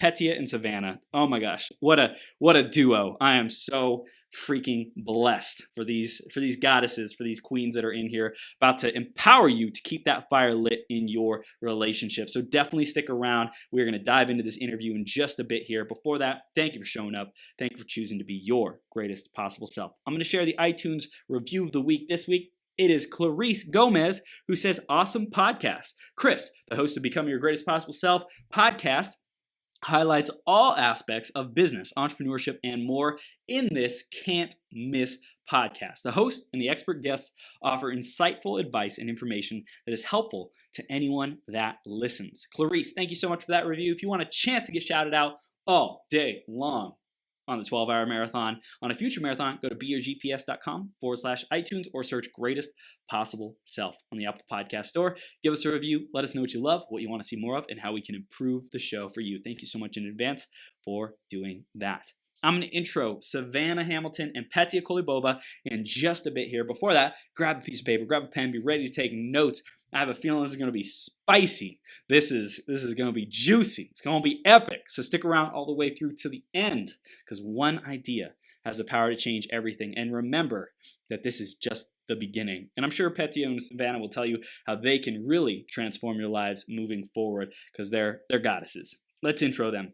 Petia and Savannah. Oh my gosh, what a duo. I am so freaking blessed for these goddesses, for these queens that are in here, about to empower you to keep that fire lit in your relationship. So definitely stick around. We're going to dive into this interview in just a bit here. Before that, thank you for showing up. Thank you for choosing to be your greatest possible self. I'm going to share the iTunes review of the week this week. It is Clarice Gomez, who says, awesome podcast. Chris, the host of Becoming Your Greatest Possible Self podcast, highlights all aspects of business, entrepreneurship, and more in this can't miss podcast. The host and the expert guests offer insightful advice and information that is helpful to anyone that listens. Clarice, thank you so much for that review. If you want a chance to get shouted out all day long on the 12-hour marathon, on a future marathon, go to beyourgps.com/iTunes or search Greatest Possible Self on the Apple Podcast Store. Give us a review. Let us know what you love, what you want to see more of, and how we can improve the show for you. Thank you so much in advance for doing that. I'm going to intro Savannah Hamilton and Petia Kolibova in just a bit here. Before that, grab a piece of paper, grab a pen, be ready to take notes. I have a feeling this is going to be spicy. This is going to be juicy. It's going to be epic. So stick around all the way through to the end, because one idea has the power to change everything. And remember that this is just the beginning. And I'm sure Petia and Savannah will tell you how they can really transform your lives moving forward, because they're goddesses. Let's intro them.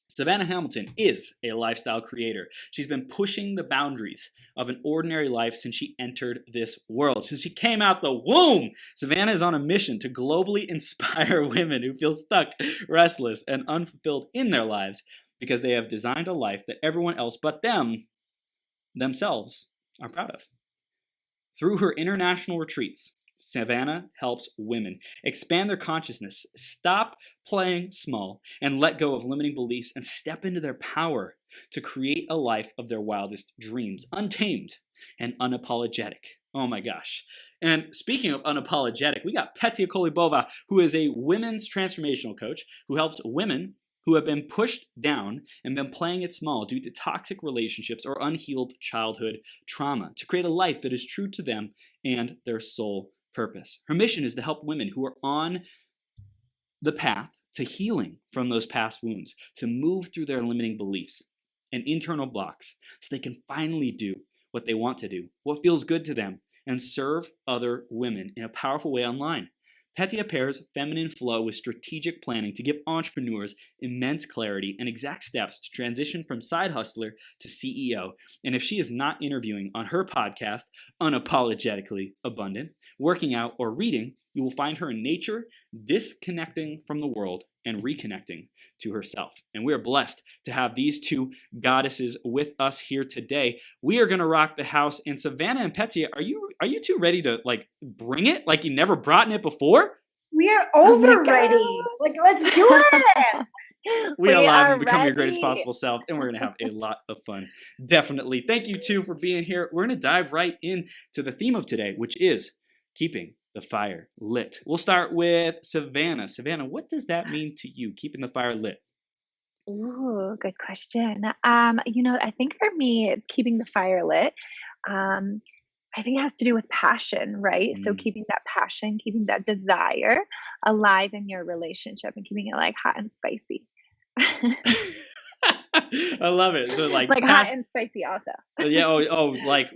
Savannah Hamilton is a lifestyle creator. She's been pushing the boundaries of an ordinary life since she entered this world. Since she came out the womb, Savannah is on a mission to globally inspire women who feel stuck, restless, and unfulfilled in their lives because they have designed a life that everyone else but themselves, are proud of. Through her international retreats, Savannah helps women expand their consciousness, stop playing small, and let go of limiting beliefs and step into their power to create a life of their wildest dreams, untamed and unapologetic. Oh my gosh. And speaking of unapologetic, we got Petia Kolibova, who is a women's transformational coach who helps women who have been pushed down and been playing it small due to toxic relationships or unhealed childhood trauma to create a life that is true to them and their soul purpose. Her mission is to help women who are on the path to healing from those past wounds, to move through their limiting beliefs and internal blocks so they can finally do what they want to do, what feels good to them, and serve other women in a powerful way online. Petia pairs feminine flow with strategic planning to give entrepreneurs immense clarity and exact steps to transition from side hustler to CEO. And if she is not interviewing on her podcast, Unapologetically Abundant, working out, or reading, you will find her in nature, disconnecting from the world and reconnecting to herself. And we are blessed to have these two goddesses with us here today. We are going to rock the house. And Savannah and Petia, are you two ready to bring it like you never brought in it before? We are over ready. Let's do it. We are live and become your greatest possible self, and we're going to have a lot of fun. Definitely. Thank you two for being here. We're going to dive right into the theme of today, which is keeping the fire lit. We'll start with Savannah. Savannah, what does that mean to you, keeping the fire lit? Ooh, good question. I think for me, keeping the fire lit, I think it has to do with passion, right? So keeping that passion, keeping that desire alive in your relationship and keeping it hot and spicy. I love it. So hot and spicy also. Yeah.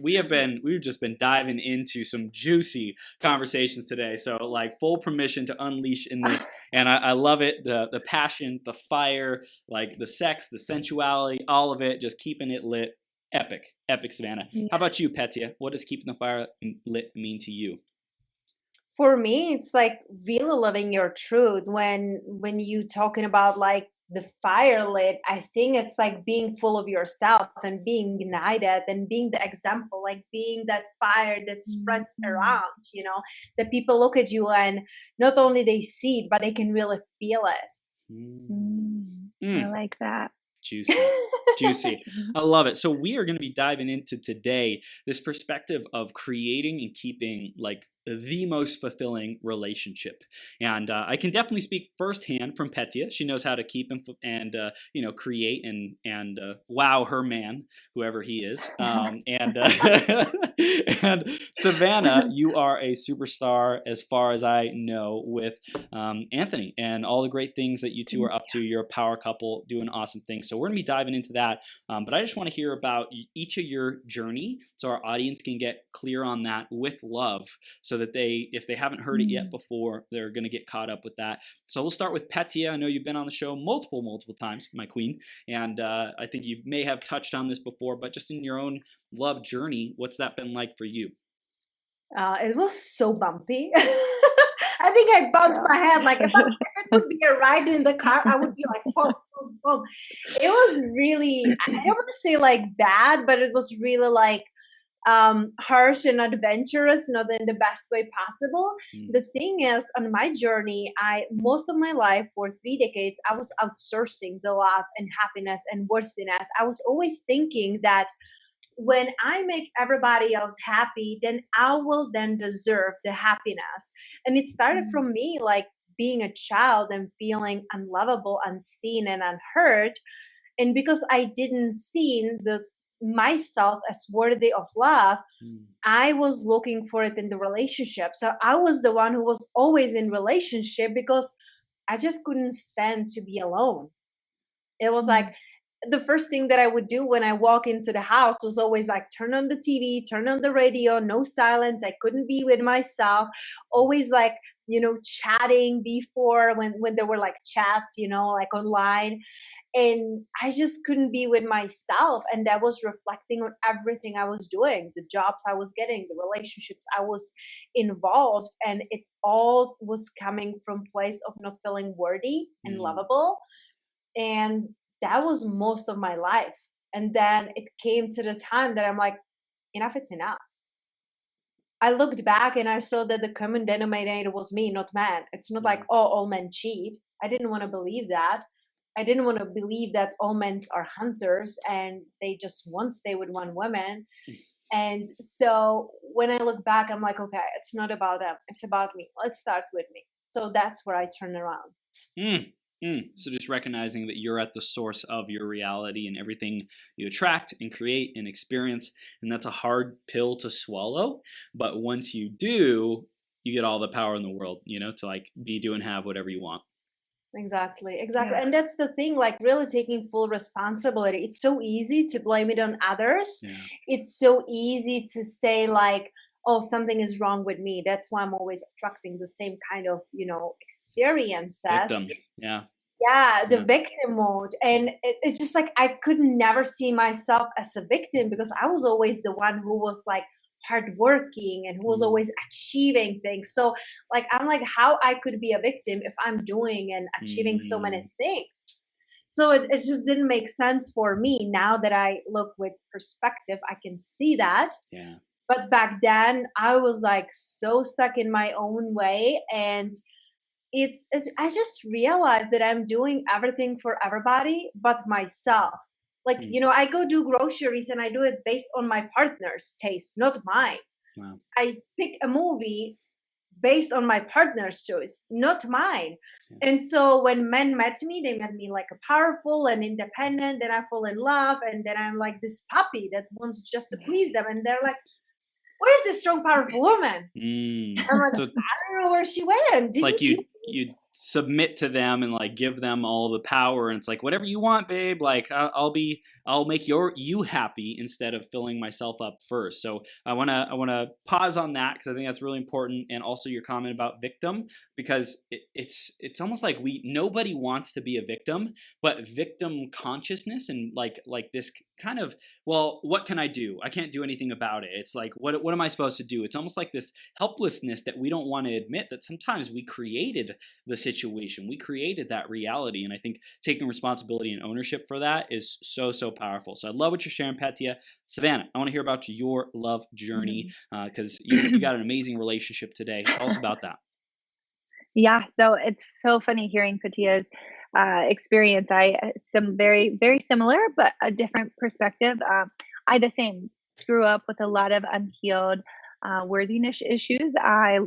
We've just been diving into some juicy conversations today. So full permission to unleash in this. And I love it. The passion, the fire, the sex, the sensuality, all of it, just keeping it lit. Epic, Savannah. Yeah. How about you, Petia? What does keeping the fire lit mean to you? For me, it's really living your truth. When you talking about the fire lit, I think it's being full of yourself and being ignited and being the example, being that fire that spreads around, that people look at you and not only they see it, but they can really feel it. I like that. Juicy. I love it. So we are going to be diving into today this perspective of creating and keeping the most fulfilling relationship. And I can definitely speak firsthand from Petia. She knows how to keep and create and wow her man, whoever he is. And Savannah, you are a superstar as far as I know with Anthony and all the great things that you two are up to. You're a power couple doing awesome things. So we're going to be diving into that. But I just want to hear about each of your journey so our audience can get clear on that with love, so that if they haven't heard it yet before, they're going to get caught up with that. So we'll start with Petia. I know you've been on the show multiple times, my queen. And I think you may have touched on this before, but just in your own love journey, what's that been like for you? It was so bumpy. I think I bumped my head. Like if it would be a ride in the car, I would be like, boom, boom, boom. It was really, I don't want to say like bad, but it was really like harsh and adventurous, not in the best way possible. The thing is, on my journey, most of my life for 3 decades, I was outsourcing the love and happiness and worthiness. I was always thinking that when I make everybody else happy, then I will then deserve the happiness. And it started from me, like being a child and feeling unlovable, unseen, and unheard. And because I didn't see myself as worthy of love, I was looking for it in the relationship. So I was the one who was always in relationship because I just couldn't stand to be alone. It was like, the first thing that I would do when I walk into the house was always like turn on the TV, turn on the radio, no silence. I couldn't be with myself. Always like, chatting before when there were like chats, like online. And I just couldn't be with myself. And that was reflecting on everything I was doing, the jobs I was getting, the relationships I was involved. And it all was coming from a place of not feeling worthy and lovable. And that was most of my life. And then it came to the time that I'm like, enough, it's enough. I looked back and I saw that the common denominator was me, not men. It's not like, oh, all men cheat. I didn't want to believe that. I didn't want to believe that all men are hunters and they just want to stay with one woman. And so when I look back, I'm like, okay, it's not about them. It's about me. Let's start with me. So that's where I turn around. So just recognizing that you're at the source of your reality and everything you attract and create and experience. And that's a hard pill to swallow. But once you do, you get all the power in the world, to like be, do, and have whatever you want. Exactly. Yeah. And that's the thing, like really taking full responsibility. It's so easy to blame it on others. Yeah. It's so easy to say like, oh, something is wrong with me. That's why I'm always attracting the same kind of, experiences. Victim. Yeah. Yeah, the victim mode. And it's just like, I could never see myself as a victim because I was always the one who was like hardworking and who was always achieving things. So like, I'm like, how I could be a victim if I'm doing and achieving so many things. So it just didn't make sense for me. Now that I look with perspective, I can see that. Yeah. But back then I was like so stuck in my own way. And I just realized that I'm doing everything for everybody but myself. Like, I go do groceries and I do it based on my partner's taste, not mine. Wow. I pick a movie based on my partner's choice, not mine. Yeah. And so when men met me, they met me like a powerful and independent, then I fall in love, and then I'm like this puppy that wants just to please them. And they're like, what is this strong, powerful woman? I'm like, so, I don't know where she went. It's like you submit to them and like give them all the power, and it's like whatever you want, babe. Like I'll make you happy instead of filling myself up first. So I wanna pause on that because I think that's really important, and also your comment about victim, because it's almost like nobody wants to be a victim, but victim consciousness and like this kind of, well, what can I do? I can't do anything about it. It's like what am I supposed to do? It's almost like this helplessness that we don't want to admit that sometimes we created the situation, we created that reality. And I think taking responsibility and ownership for that is so powerful. So I love what you're sharing, Petia. Savannah, I want to hear about your love journey because you got an amazing relationship today. Tell us about that. Yeah, so it's so funny hearing Petia's experience. Some very, very similar, but a different perspective. I the same grew up with a lot of unhealed worthiness issues. I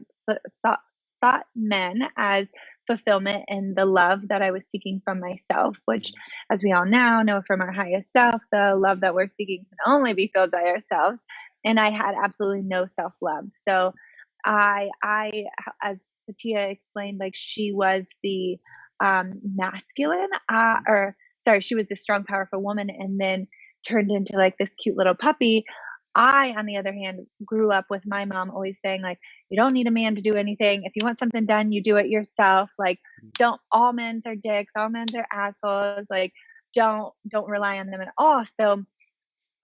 sought men as fulfillment in the love that I was seeking from myself, which, as we all now know from our highest self, the love that we're seeking can only be filled by ourselves. And I had absolutely no self-love. So I, as Petia explained, like she was the masculine, or sorry, she was the strong, powerful woman, and then turned into like this cute little puppy. I, on the other hand, grew up with my mom always saying, like, you don't need a man to do anything. If you want something done, you do it yourself. Like, don't, all men are dicks, all men are assholes. Like, don't rely on them at all. So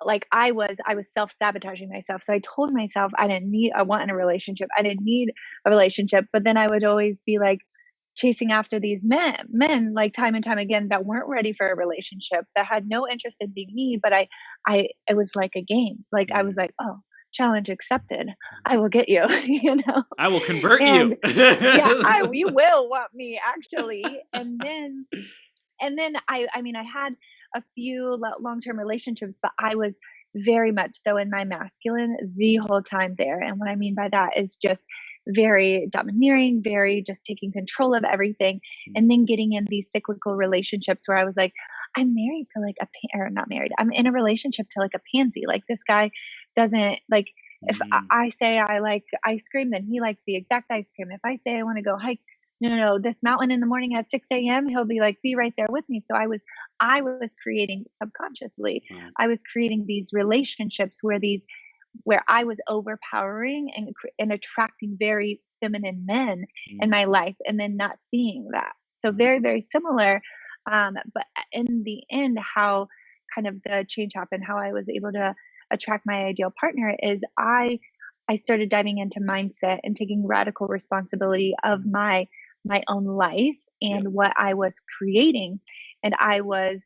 like I was self-sabotaging myself. So I told myself I want a relationship. I didn't need a relationship. But then I would always be like chasing after these men like time and time again that weren't ready for a relationship, that had no interest in being me. But it was like a game. Like I was like, oh, challenge accepted. I will get you, you know, I will convert and you. yeah, you will want me actually. And then I mean, I had a few long-term relationships, but I was very much so in my masculine the whole time there. And what I mean by that is just very domineering, very just taking control of everything. And then getting in these cyclical relationships where I was like, I'm married to like or not married. I'm in a relationship to like a pansy. Like this guy doesn't like, if I say I like ice cream, then he likes the exact ice cream. If I say I want to go hike, no, this mountain in the morning at 6 a.m., he'll be like, be right there with me. So I was creating subconsciously, I was creating these relationships where I was overpowering and attracting very feminine men in my life, and then not seeing that. So very, very similar. But in the end, how kind of the change happened, how I was able to attract my ideal partner is I started diving into mindset and taking radical responsibility of my own life and what I was creating. And I knew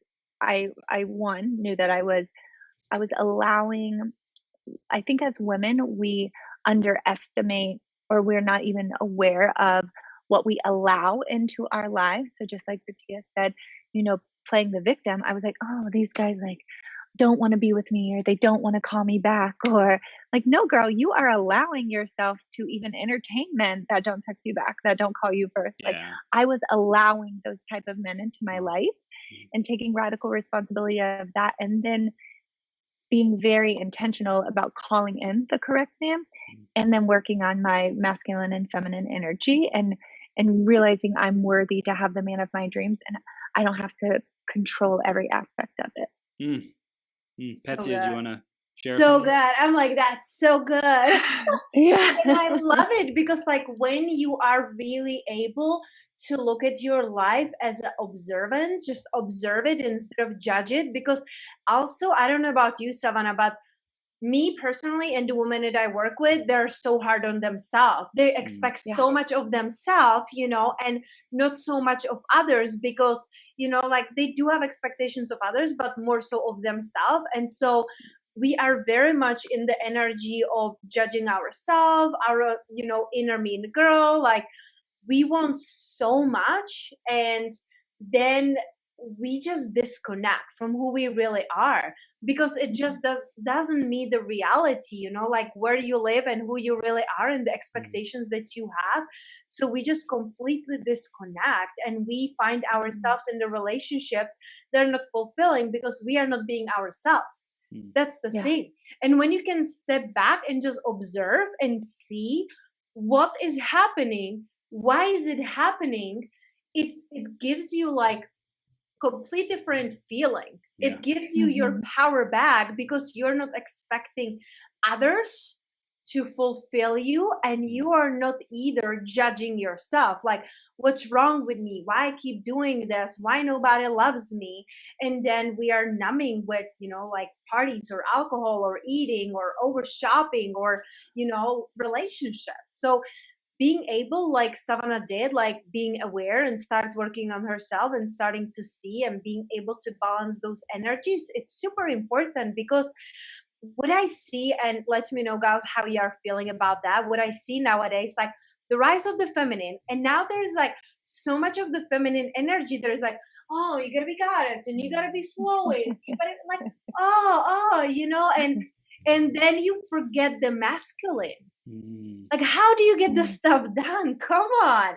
that I was allowing, I think as women, we underestimate, or we're not even aware of what we allow into our lives. So just like Petia said, you know, playing the victim, I was like, oh, these guys like don't want to be with me, or they don't want to call me back, or like, no, girl, you are allowing yourself to even entertain men that don't text you back, that don't call you first. Like I was allowing those type of men into my life and taking radical responsibility of that. And then being very intentional about calling in the correct man, and then working on my masculine and feminine energy, and realizing I'm worthy to have the man of my dreams, and I don't have to control every aspect of it. Petia, do you want to share so something? good. I'm like, that's so good. Yeah. And I love it because like when you are really able to look at your life as an observant, just observe it instead of judge it. Because also, I don't know about you, Savannah, but me personally and the women that I work with, they're so hard on themselves. They expect so much of themselves, you know, and not so much of others, because, you know, like they do have expectations of others, but more so of themselves. And so we are very much in the energy of judging ourselves, our, you know, inner mean girl. Like we want so much, and then we just disconnect from who we really are, because it just doesn't meet the reality, you know, like where you live and who you really are and the expectations that you have. So we just completely disconnect, and we find ourselves in the relationships that are not fulfilling because we are not being ourselves. That's the thing. And when you can step back and just observe and see what is happening, why is it happening, it gives you like complete different feeling. It gives you your power back, because you're not expecting others to fulfill you, and you are not either judging yourself, like what's wrong with me, why I keep doing this, why nobody loves me. And then we are numbing with, you know, like parties or alcohol or eating or over shopping or, you know, relationships. So being able, like Savannah did, like being aware and start working on herself and starting to see and being able to balance those energies, it's super important. Because what I see, and let me know guys how you are feeling about that, what I see nowadays, like the rise of the feminine, and now there's like so much of the feminine energy. There's like, oh, you gotta be goddess and you gotta be flowing, you gotta like, you know, and then you forget the masculine. Mm. Like, how do you get this stuff done? Come on.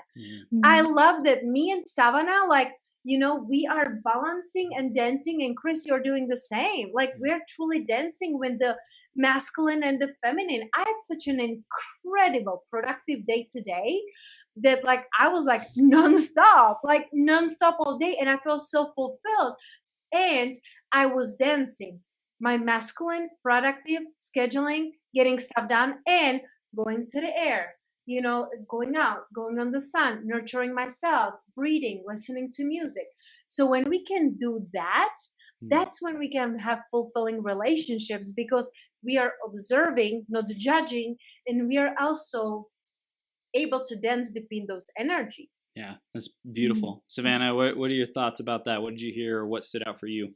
I love that me and Savannah, like, you know, we are balancing and dancing, and Chris, you're doing the same. Like, we're truly dancing with the masculine and the feminine. I had such an incredible, productive day today that, like, I was like nonstop all day, and I felt so fulfilled. And I was dancing my masculine, productive, scheduling, getting stuff done, and going to the air, you know, going out, going on the sun, nurturing myself, breathing, listening to music. So when we can do that, that's when we can have fulfilling relationships, because we are observing, not judging, and we are also able to dance between those energies. Yeah, that's beautiful. Savannah, what are your thoughts about that? What did you hear, or what stood out for you?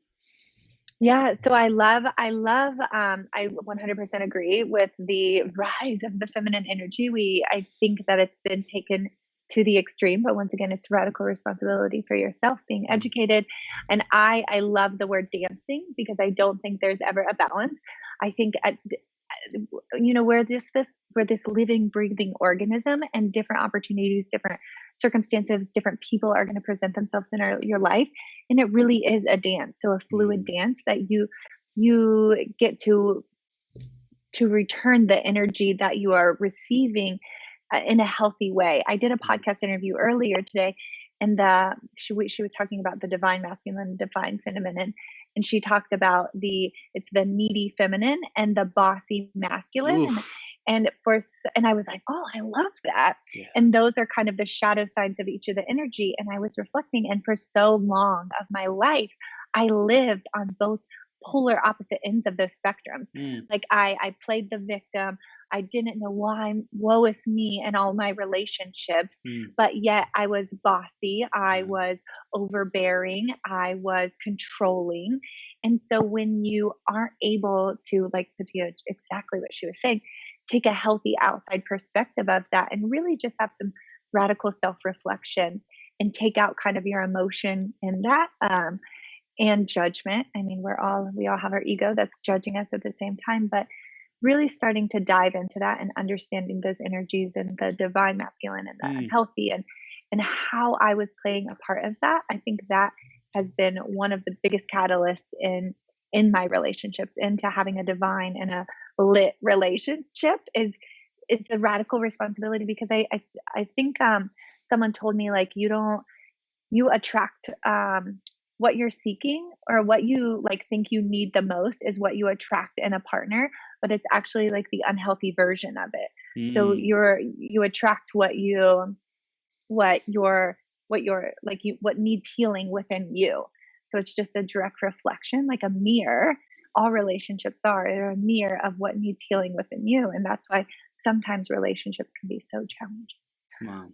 Yeah, so I 100% agree with the rise of the feminine energy. I think that it's been taken to the extreme, but once again, it's radical responsibility for yourself, being educated. And I love the word dancing, because I don't think there's ever a balance. I think we're this living, breathing organism, and different opportunities, different circumstances, different people are going to present themselves in your life, and it really is a dance. So a fluid dance that you get to return the energy that you are receiving in a healthy way. I did a podcast interview earlier today, and she was talking about the divine masculine, divine feminine, and she talked about it's the needy feminine and the bossy masculine. And I was like, oh, I love that. Yeah. And those are kind of the shadow sides of each of the energy. And I was reflecting, and for so long of my life, I lived on both polar opposite ends of those spectrums. Like I played the victim. I didn't know why, woe is me in all my relationships, but yet I was bossy. I was overbearing. I was controlling. And so when you aren't able to, like Petia, exactly what she was saying, take a healthy outside perspective of that, and really just have some radical self-reflection, and take out kind of your emotion in that, and judgment. I mean, we all have our ego that's judging us at the same time, but really starting to dive into that and understanding those energies and the divine masculine and the unhealthy, and how I was playing a part of that. I think that has been one of the biggest catalysts in my relationships into having a divine and a lit relationship is a radical responsibility, because I think someone told me, like, you attract what you're seeking, or what you like think you need the most is what you attract in a partner, but it's actually like the unhealthy version of it. So you attract what needs healing within you. So it's just a direct reflection, like a mirror. All relationships are a mirror of what needs healing within you, and that's why sometimes relationships can be so challenging. Wow.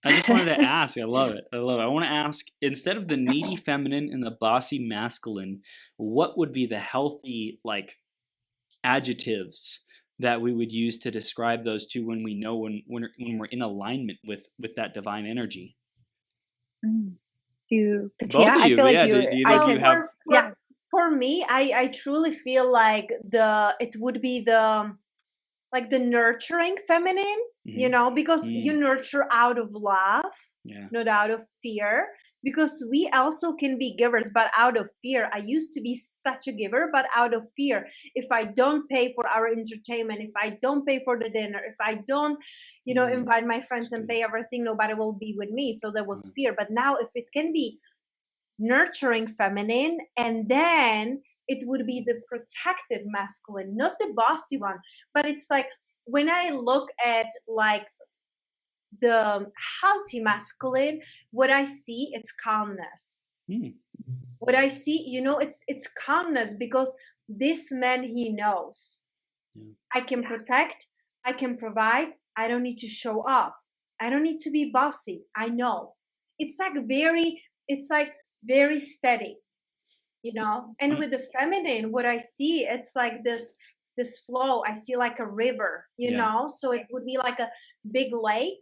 I just wanted to ask, I love it. I want to ask, instead of the needy feminine and the bossy masculine, what would be the healthy, like, adjectives that we would use to describe those two when we know when we're in alignment with that divine energy? Both of you, yeah. Do you have? For me, I truly feel like it would be the nurturing feminine, you know, because you nurture out of love, not out of fear, because we also can be givers, but out of fear. I used to be such a giver, but out of fear. If I don't pay for our entertainment, if I don't pay for the dinner, if I don't, invite my friends and pay everything, nobody will be with me. So there was fear. But now if it can be nurturing feminine, and then it would be the protective masculine, not the bossy one. But it's like, when I look at like the healthy masculine, what I see, it's calmness. What I see, it's calmness, because this man, he knows I can protect, I can provide, I don't need to show off, I don't need to be bossy. I know it's like very steady, and with the feminine, what I see, it's like this flow. I see like a river, so it would be like a big lake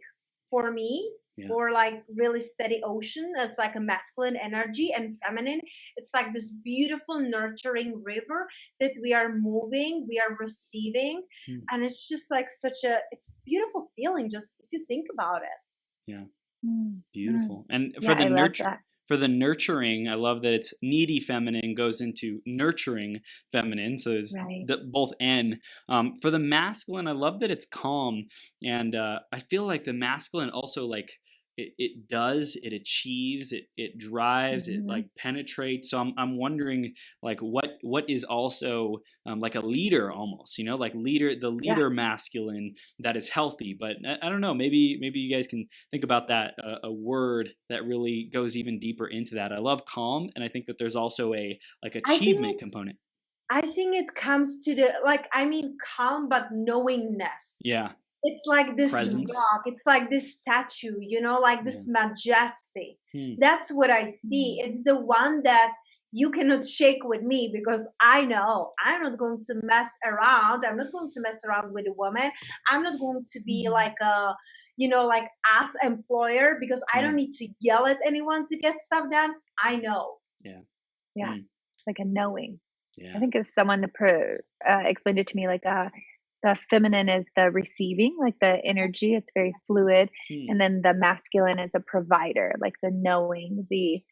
for me, Yeah. or like really steady ocean as like a masculine energy, and feminine, it's like this beautiful nurturing river that we are moving, we are receiving. Mm. And it's just like such a, it's beautiful feeling just if you think about it. Yeah. Mm, mm. Beautiful. And Yeah, I love that. for the nurturing, I love that it's needy feminine goes into nurturing feminine. So it's Right. both N. For the masculine, I love that it's calm. And I feel like the masculine also like it achieves, it drives, it Mhm. like penetrates. So I'm wondering like what is also like a leader almost, you know, like the Yeah. leader masculine that is healthy. But I don't know, maybe you guys can think about that, a word that really goes even deeper into that. I love calm, and I think that there's also a like I think achievement it, component. I think it comes to the, like, I mean, calm but knowingness. Yeah. It's like this Presence. rock, it's like this statue, you know, like Yeah. this majesty. Hmm. That's what I see. Mm. It's the one that you cannot shake with me, because I know I'm not going to mess around. I'm not going to mess around with a woman. I'm not going to be Mhm. like a, you know, like ass employer, because I don't Mm. need to yell at anyone to get stuff done. I know. Yeah. Yeah, Mm. like a knowing. I Yeah. think if someone explained it to me, like the feminine is the receiving, like the energy, it's very fluid, Hmm. and then the masculine is a provider, like the knowing, the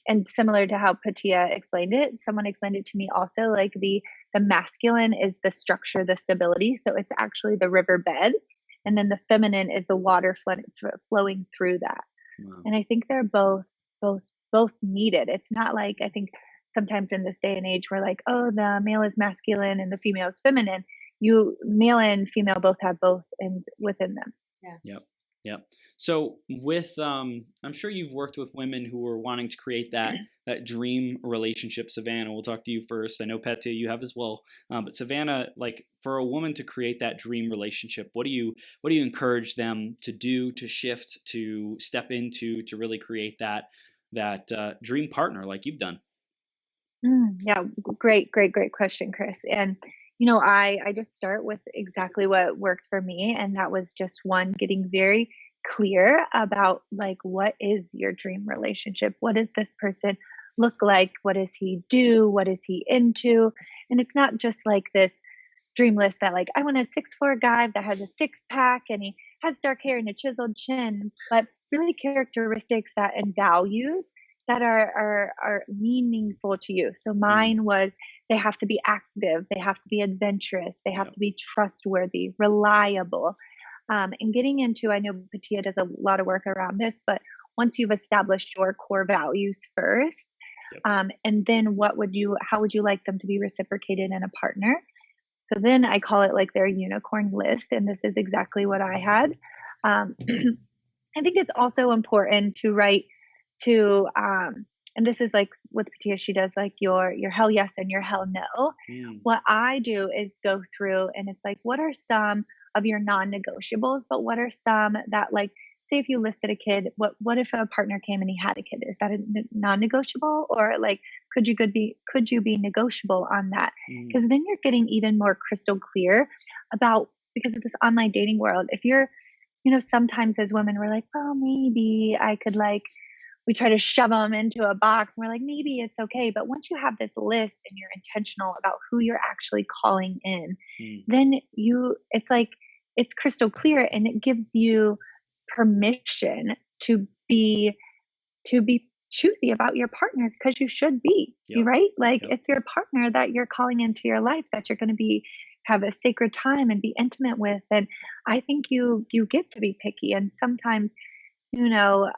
and similar to how Petia explained it, someone explained it to me also, like the masculine is the structure, the stability, so it's actually the riverbed, and then the feminine is the water flowing through that. Wow. And I think they're both both needed. It's not like, I think sometimes in this day and age we're like, oh, the male is masculine and the female is feminine. You male and female both have both in within them. Yeah. Yep. Yep. So with I'm sure you've worked with women who are wanting to create that dream relationship. Savannah, we'll talk to you first. I know Petia, you have as well. But Savannah, like for a woman to create that dream relationship, what do you encourage them to do, to shift, to step into, to really create that dream partner like you've done? Yeah, great question, Chris. And you know, I just start with exactly what worked for me, and that was just one, getting very clear about like what is your dream relationship? What does this person look like? What does he do? What is he into? And it's not just like this dream list that like I want a 6'4" guy that has a six pack and he has dark hair and a chiseled chin, but really characteristics that and values that are meaningful to you. So Mm. mine was, they have to be active, they have to be adventurous, they have Yep. to be trustworthy, reliable. And getting into, I know Petia does a lot of work around this, but once you've established your core values first, Yep. and then how would you like them to be reciprocated in a partner? So then I call it like their unicorn list. And this is exactly what I had. I think it's also important to write to, and this is like with Petia, she does like your hell yes and your hell no. Mm. What I do is go through and it's like, what are some of your non-negotiables, but what are some that like, say if you listed a kid, what if a partner came and he had a kid? Is that a non-negotiable, or like could you be negotiable on that? Mm. Because then you're getting even more crystal clear about, because of this online dating world, if you're, you know, sometimes as women we're like, well, maybe I could like, we try to shove them into a box and we're like, maybe it's okay. But once you have this list and you're intentional about who you're actually calling in, Mm. then it's like, it's crystal clear, and it gives you permission to be choosy about your partner, because you should be, Yep. right? Like Yep. it's your partner that you're calling into your life, that you're going to be have a sacred time and be intimate with. And I think you get to be picky. And sometimes, you know,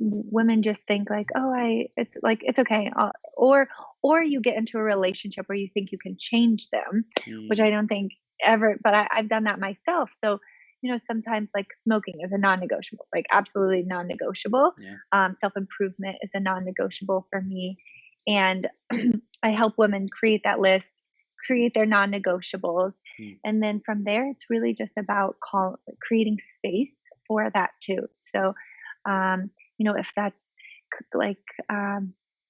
women just think like, oh, it's like it's okay, or you get into a relationship where you think you can change them, which Mm. I don't think ever. But I've done that myself. So you know, sometimes like smoking is a non-negotiable, like absolutely non-negotiable. Yeah. Self-improvement is a non-negotiable for me, and I help women create that list, create their non-negotiables, Mm. and then from there, it's really just about creating space for that too. So, you know, if that's like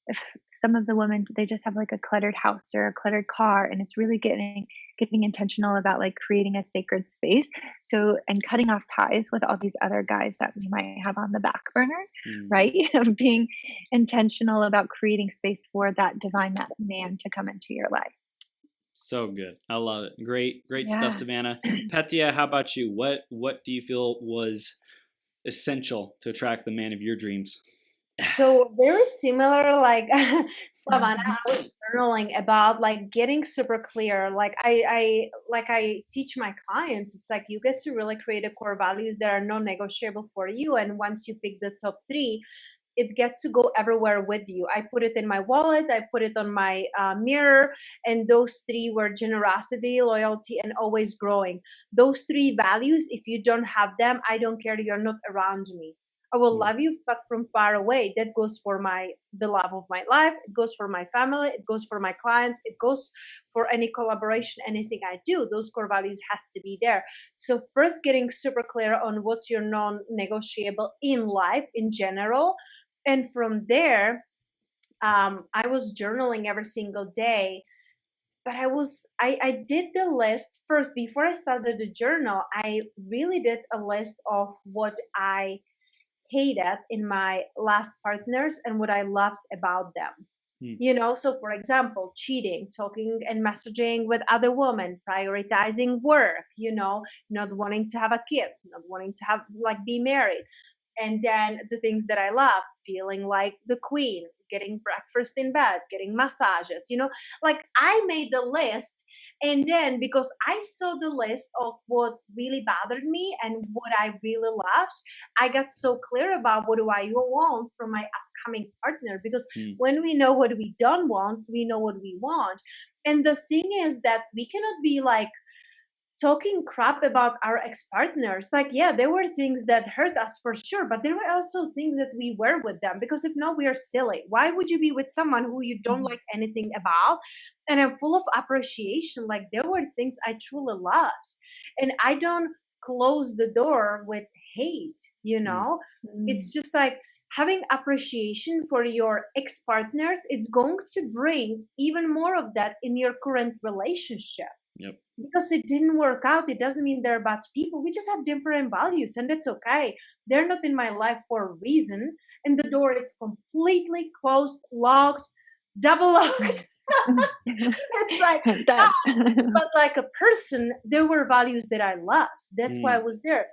if some of the women, they just have like a cluttered house or a cluttered car, and it's really getting intentional about like creating a sacred space. So, and cutting off ties with all these other guys that we might have on the back burner, right? Of being intentional about creating space for that divine, that man to come into your life. So good. I love it. Great Yeah. stuff, Savannah. Petia, how about you? What do you feel was essential to attract the man of your dreams? So very similar, like Savannah, I was journaling about like getting super clear. Like I teach my clients, it's like you get to really create a core values that are non-negotiable for you. And once you pick the top three, it gets to go everywhere with you. I put it in my wallet, I put it on my mirror, and those three were generosity, loyalty, and always growing. Those three values, if you don't have them, I don't care, you're not around me. I will love you, but from far away. That goes for the love of my life. It goes for my family. It goes for my clients. It goes for any collaboration, anything I do. Those core values has to be there. So first, getting super clear on what's your non-negotiable in life in general, and from there, I was journaling every single day. But I did the list first before I started the journal. I really did a list of what I hated in my last partners and what I loved about them. So for example, cheating, talking and messaging with other women, prioritizing work, not wanting to have a kid, not wanting to have be married. And then the things that I love, feeling like the queen, getting breakfast in bed, getting massages, like I made the list. And then because I saw the list of what really bothered me and what I really loved, I got so clear about what do I want from my upcoming partner. Because when we know what we don't want, we know what we want. And the thing is that we cannot be like talking crap about our ex-partners. Like, yeah, there were things that hurt us for sure, but there were also things that we were with them, because if not, we are silly. Why would you be with someone who you don't like anything about? And I'm full of appreciation. Like, there were things I truly loved, and I don't close the door with hate. It's just like having appreciation for your ex-partners. It's going to bring even more of that in your current relationship. Yep. Because it didn't work out, it doesn't mean they're bad people. We just have different values, and it's okay. They're not in my life for a reason, and the door is completely closed, locked, double locked. It's like but like a person, there were values that I loved. That's why I was there.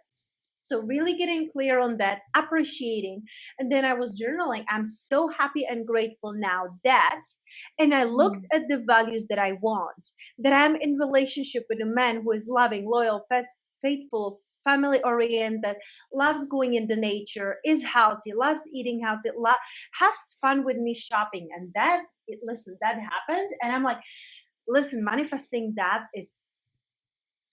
So really getting clear on that, appreciating. And then I was journaling. I'm so happy and grateful now that, and I looked at the values that I want, that I'm in relationship with a man who is loving, loyal, faithful, family oriented, loves going into nature, is healthy, loves eating healthy, has fun with me shopping. And that happened. And I'm like, listen, manifesting that, it's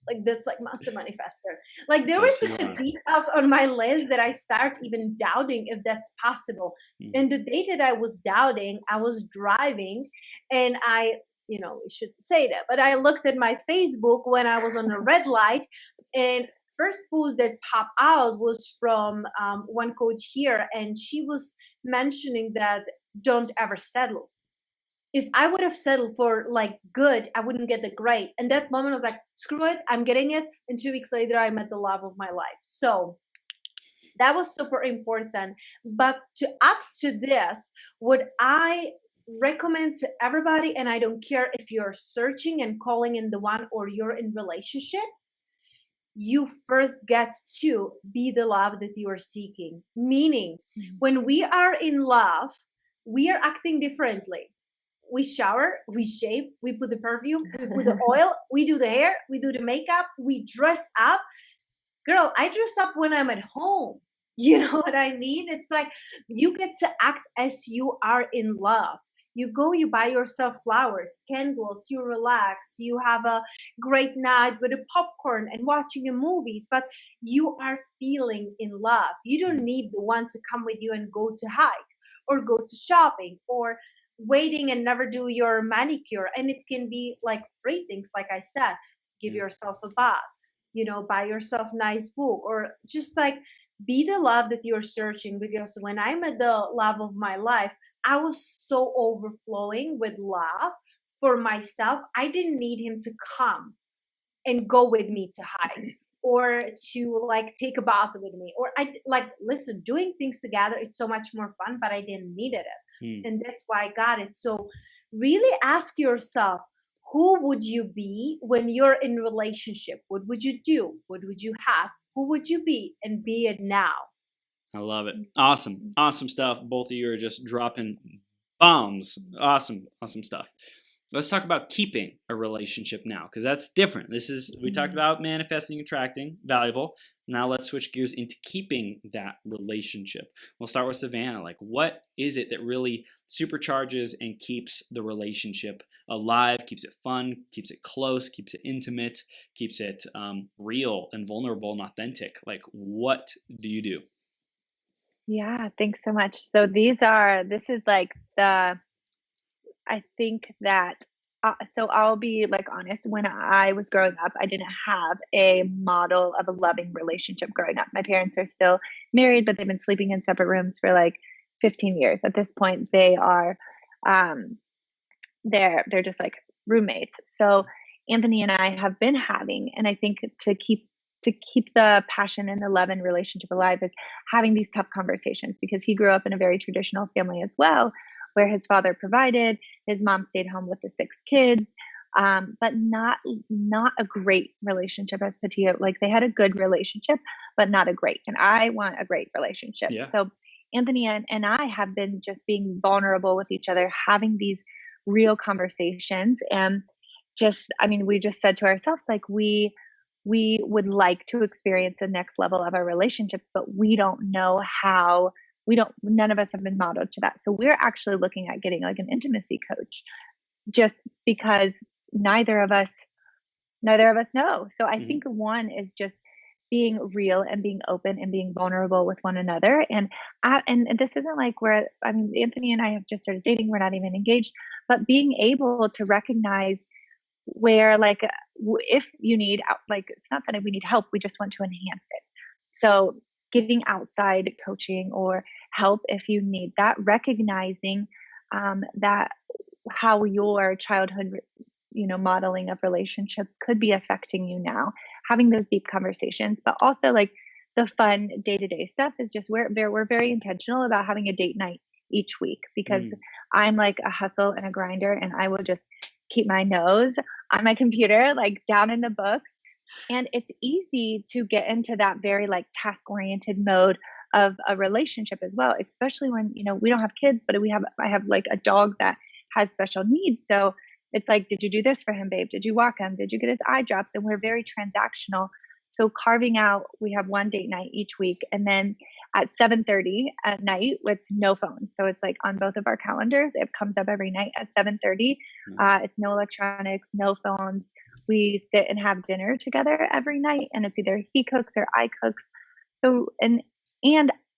like, that's like master manifester. Like there were such a details on my list that I start even doubting if that's possible. And the day that I was doubting, I was driving, and we should say that, but I looked at my Facebook when I was on a red light, and first post that popped out was from one coach here, and she was mentioning that don't ever settle. If I would have settled for like good, I wouldn't get the great. And that moment I was like, screw it, I'm getting it. And 2 weeks later, I met the love of my life. So that was super important. But to add to this, what I recommend to everybody, and I don't care if you're searching and calling in the one or you're in relationship, you first get to be the love that you are seeking. Meaning, when we are in love, we are acting differently. We shower, we shave, we put the perfume, we put the oil, we do the hair, we do the makeup, we dress up. Girl, I dress up when I'm at home. You know what I mean? It's like you get to act as you are in love. You go, you buy yourself flowers, candles, you relax, you have a great night with a popcorn and watching your movies, but you are feeling in love. You don't need the one to come with you and go to hike or go to shopping or waiting and never do your manicure. And it can be like free things, like I said, give yourself a bath, buy yourself nice book, or just like be the love that you're searching. Because when I'm at the love of my life, I was so overflowing with love for myself. I didn't need him to come and go with me to hike, or to like take a bath with me, or I like, listen, doing things together, it's so much more fun, but I didn't needed it. Mm. And that's why I got it. So really ask yourself, who would you be when you're in relationship? What would you do? What would you have? Who would you be? And be it now. I love it. Awesome. Awesome stuff. Both of you are just dropping bombs. Awesome. Awesome stuff. Let's talk about keeping a relationship now, because that's different. We talked about manifesting, attracting, valuable. Now let's switch gears into keeping that relationship. We'll start with Savannah. Like, what is it that really supercharges and keeps the relationship alive, keeps it fun, keeps it close, keeps it intimate, keeps it real and vulnerable and authentic? Like, what do you do? Yeah, thanks so much. So this is like I think that, so I'll be like honest, when I was growing up, I didn't have a model of a loving relationship growing up. My parents are still married, but they've been sleeping in separate rooms for like 15 years. At this point, they are, um, they're just like roommates. So Anthony and I have been having, and I think to keep the passion and the love and relationship alive is having these tough conversations, because he grew up in a very traditional family as well, where his father provided, his mom stayed home with the 6 kids, but not a great relationship as Petia. Like, they had a good relationship, but not a great. And I want a great relationship. Yeah. So Anthony and I have been just being vulnerable with each other, having these real conversations, and we just said to ourselves, like, we would like to experience the next level of our relationships, but we don't know how. None of us have been modeled to that. So we're actually looking at getting like an intimacy coach, just because neither of us know. So I think one is just being real and being open and being vulnerable with one another. And this isn't like Anthony and I have just started dating. We're not even engaged, but being able to recognize where, like, if you need like, it's not that we need help, we just want to enhance it. So getting outside coaching or help if you need that, recognizing that how your childhood modeling of relationships could be affecting you now, having those deep conversations. But also, like, the fun day-to-day stuff is just we're very intentional about having a date night each week, because I'm like a hustle and a grinder, and I will just keep my nose on my computer, like down in the books. And it's easy to get into that very like task-oriented mode of a relationship as well, especially when, we don't have kids, but I have like a dog that has special needs. So it's like, did you do this for him, babe? Did you walk him? Did you get his eye drops? And we're very transactional. So carving out, we have one date night each week. And then at 7:30 at night, it's no phones. So it's like on both of our calendars, it comes up every night at 7:30. It's no electronics, no phones. We sit and have dinner together every night, and it's either he cooks or I cooks. So, and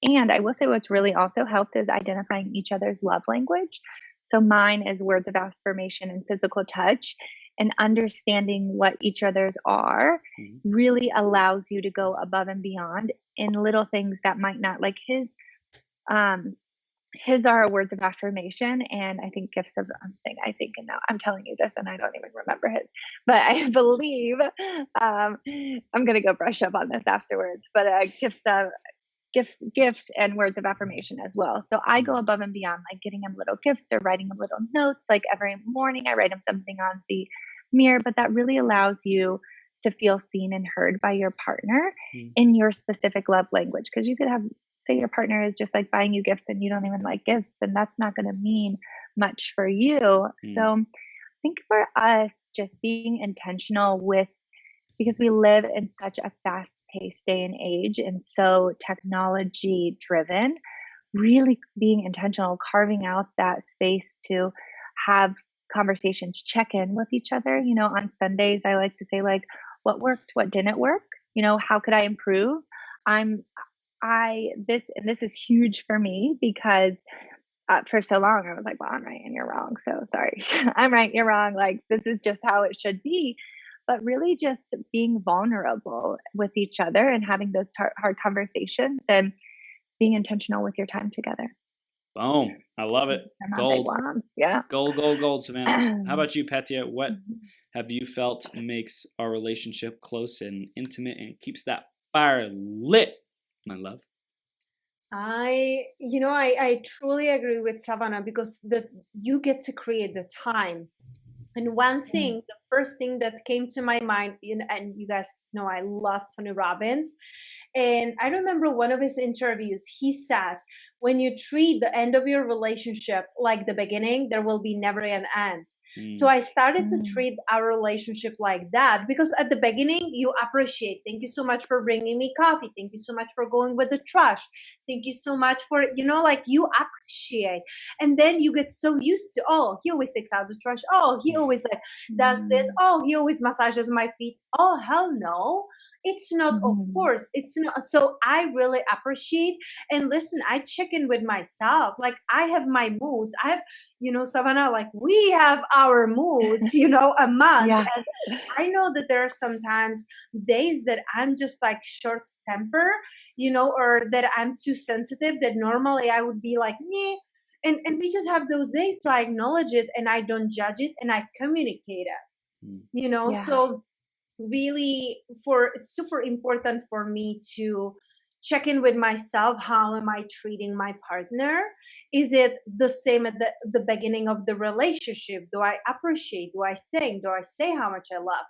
I will say what's really also helped is identifying each other's love language. So mine is words of affirmation and physical touch, and understanding what each other's are really allows you to go above and beyond in little things that might not, like his are words of affirmation, and I think gifts of, I'm saying I think, and now I'm telling you this and I don't even remember his, but I believe, I'm going to go brush up on this afterwards, but gifts and words of affirmation as well. So I go above and beyond, like getting him little gifts or writing him little notes. Like every morning I write him something on the mirror, but that really allows you to feel seen and heard by your partner in your specific love language. Because you could have, say your partner is just like buying you gifts and you don't even like gifts, then that's not going to mean much for you. So I think for us, just being intentional with, because we live in such a fast-paced day and age and so technology driven, really being intentional, carving out that space to have conversations, check in with each other. On Sundays, I like to say, like, what worked, what didn't work, how could I improve? This is huge for me, because for so long I was like, well, I'm right and you're wrong. So sorry, I'm right, you're wrong. Like, this is just how it should be. but really just being vulnerable with each other and having those hard conversations and being intentional with your time together. Boom. I love it. They're my big Gold. ones. Yeah. Gold, gold, gold, Savannah. How about you, Petia? What Mhm. have you felt makes our relationship close and intimate and keeps that fire lit, my love? I truly agree with Savannah because you get to create the time. And one Mm. thing, the first thing that came to my mind, and you guys know I love Tony Robbins. And I remember one of his interviews, he said, when you treat the end of your relationship like the beginning, there will be never an end. So Mm, I started to Mm. treat our relationship like that because at the beginning, you appreciate. Thank you so much for bringing me coffee. Thank you so much for going with the trash. Thank you so much for, like you appreciate. And then you get so used to, oh, he always takes out the trash. Oh, he always like does this. Mm. Oh, he always massages my feet. Oh, hell no. It's not, of Mhm. course, it's not. So I really appreciate and listen, I check in with myself. Like I have my moods. I have, Savannah, like we have our moods, a month. Yeah. And I know that there are sometimes days that I'm just like short temper, or that I'm too sensitive that normally I would be like, meh. And we just have those days. So I acknowledge it and I don't judge it and I communicate it, mm, Yeah. so really it's super important for me to check in with myself. How am I treating my partner? Is it the same at the beginning of the relationship? Do I appreciate? Do I think? Do I say how much I love?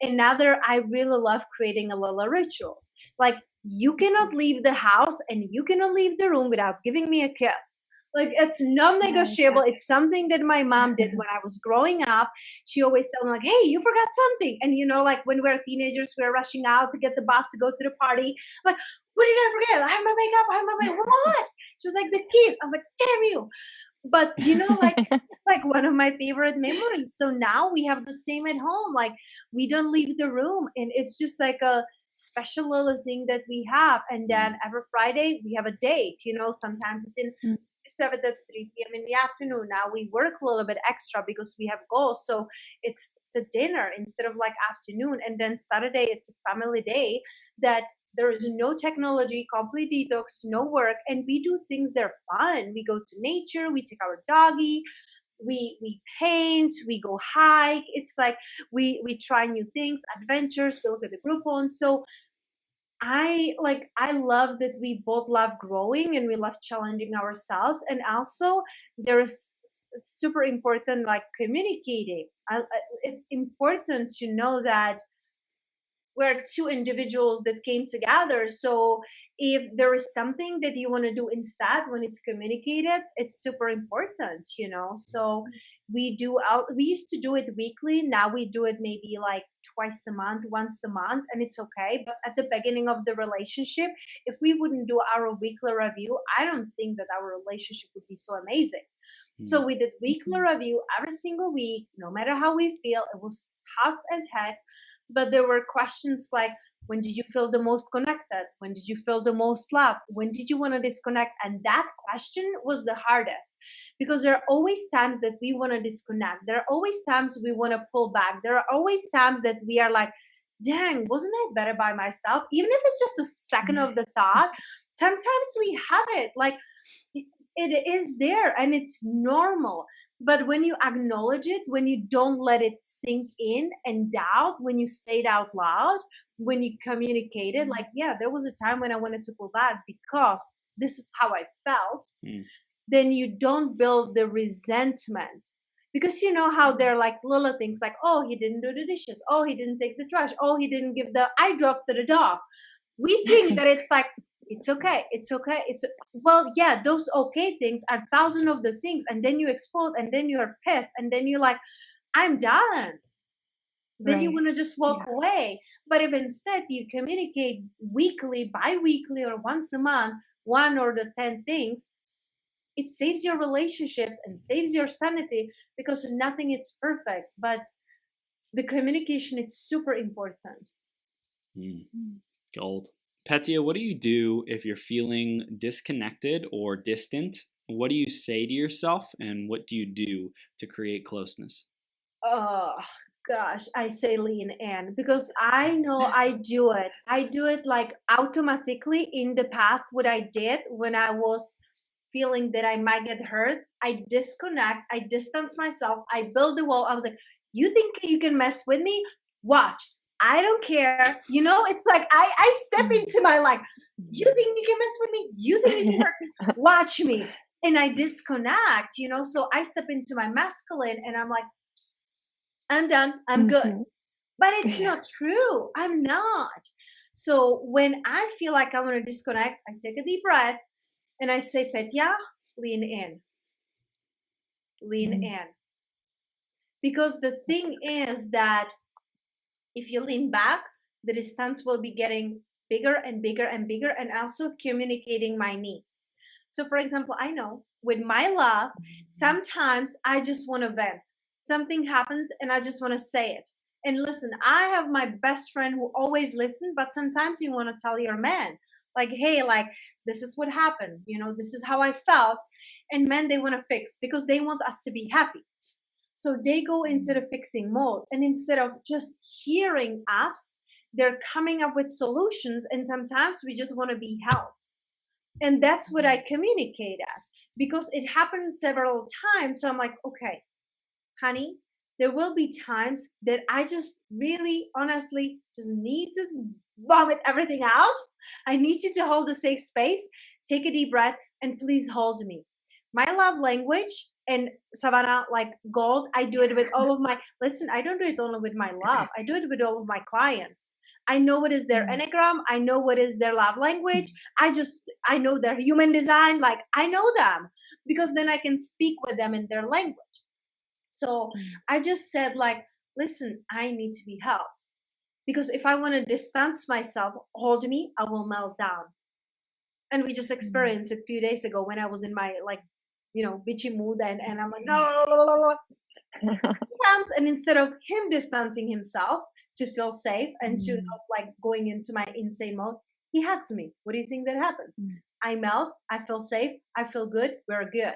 Another, I really love creating a little rituals, like you cannot leave the house and you cannot leave the room without giving me a kiss. Like it's Yes. non-negotiable. It's something that my mom did when I was growing up. She always told me like, hey, you forgot something. And like when we were teenagers, we were rushing out to get the bus to go to the party. Like, what did I forget? I have my makeup, I have my makeup. What? She was like, the keys. I was like, damn you. But like one of my favorite memories. So now we have the same at home. Like we don't leave the room. And it's just like a special little thing that we have. And then mm, every Friday we have a date. Sometimes it's in Mm. used to have it at 3 p.m. in the afternoon. Now we work a little bit extra because we have goals. So it's a dinner instead of like afternoon. And then Saturday, it's a family day that there is no technology, complete detox, no work. And we do things that are fun. We go to nature, we take our doggy, we paint, we go hike. It's like we try new things, adventures, we look at the group on. So I love that we both love growing and we love challenging ourselves, and also there's super important like communicating. It's important to know that we're two individuals that came together. So if there is something that you want to do instead when it's communicated, it's super important. So we used to do it weekly. Now we do it maybe like twice a month, once a month, and it's okay. But at the beginning of the relationship, if we wouldn't do our weekly review, I don't think that our relationship would be so amazing. So mm, we did weekly Mhm. review every single week, no matter how we feel. It was tough as heck, but there were questions like, when did you feel the most connected? When did you feel the most loved? When did you want to disconnect? And that question was the hardest because there are always times that we want to disconnect. There are always times we want to pull back. There are always times that we are like, dang, wasn't I better by myself? Even if it's just a second of the thought, sometimes we have it. Like it is there and it's normal. But when you acknowledge it, when you don't let it sink in and doubt, when you say it out loud, when you communicate it, like, yeah, there was a time when I wanted to pull back because this is how I felt, mm, then you don't build the resentment. Because you know how Mhm. they're like little things like, oh, he didn't do the dishes. Oh, he didn't take the trash. Oh, he didn't give the eye drops to the dog. We think that it's like, it's okay, it's okay, well, yeah, those okay things are thousand of the things, and then you explode, and then you're pissed, and then you're like, I'm done. Then you Right. want to just walk Yeah. away. But if instead you communicate weekly, bi-weekly, or once a month, one or the 10 things, it saves your relationships and saves your sanity, because nothing is perfect, but the communication is super important. mm. Mm. Gold. Petia, what do you do if you're feeling disconnected or distant? What do you say to yourself and what do you do to create closeness? Oh gosh, I say lean in because I know I do it. I do it like automatically in the past. What I did when I was feeling that I might get hurt, I disconnect, I distance myself, I build the wall. I was like, you think you can mess with me? Watch. I don't care. You know, it's like I step into my like, you think you can mess with me? You think you can hurt me? Watch me. And I disconnect, you know, so I step into my masculine and I'm like, I'm done. I'm good. Mhm. But it's not true. I'm not. So when I feel like I want to disconnect, I take a deep breath and I say, Petia, lean in, lean Mhm. in. Because the thing is that if you lean back, the distance will be getting bigger and bigger and bigger, and also communicating my needs. So, for example, I know with my love, sometimes I just want to vent. Something happens and I just want to say it. And listen, I have my best friend who always listens, but sometimes you want to tell your man, like, hey, like, this is what happened. You know, this is how I felt. And men, they want to fix because they want us to be happy. So they go into the fixing mode. And instead of just hearing us, they're coming up with solutions. And sometimes we just want to be held. And that's what I communicate at because it happened several times. So I'm like, okay, honey, there will be times that I just really honestly just need to vomit everything out. I need you to hold a safe space, take a deep breath, and please hold me. My love language and Savannah, like gold, I do it with all of my, listen, I don't do it only with my love, I do it with all of my clients. I know what is their enneagram. I know what is their love language. I know their human design. Like I know them because then I can speak with them in their language. So I just said, like, listen, I need to be helped because if I want to distance myself, hold me, I will melt down. And we just experienced it a few days ago when I was in my like, you know, bitchy mood and I'm like, no, comes and instead of him distancing himself to feel safe and to not like going into my insane mode, he hugs me. What do you think that happens? I melt, I feel safe, I feel good, we're good.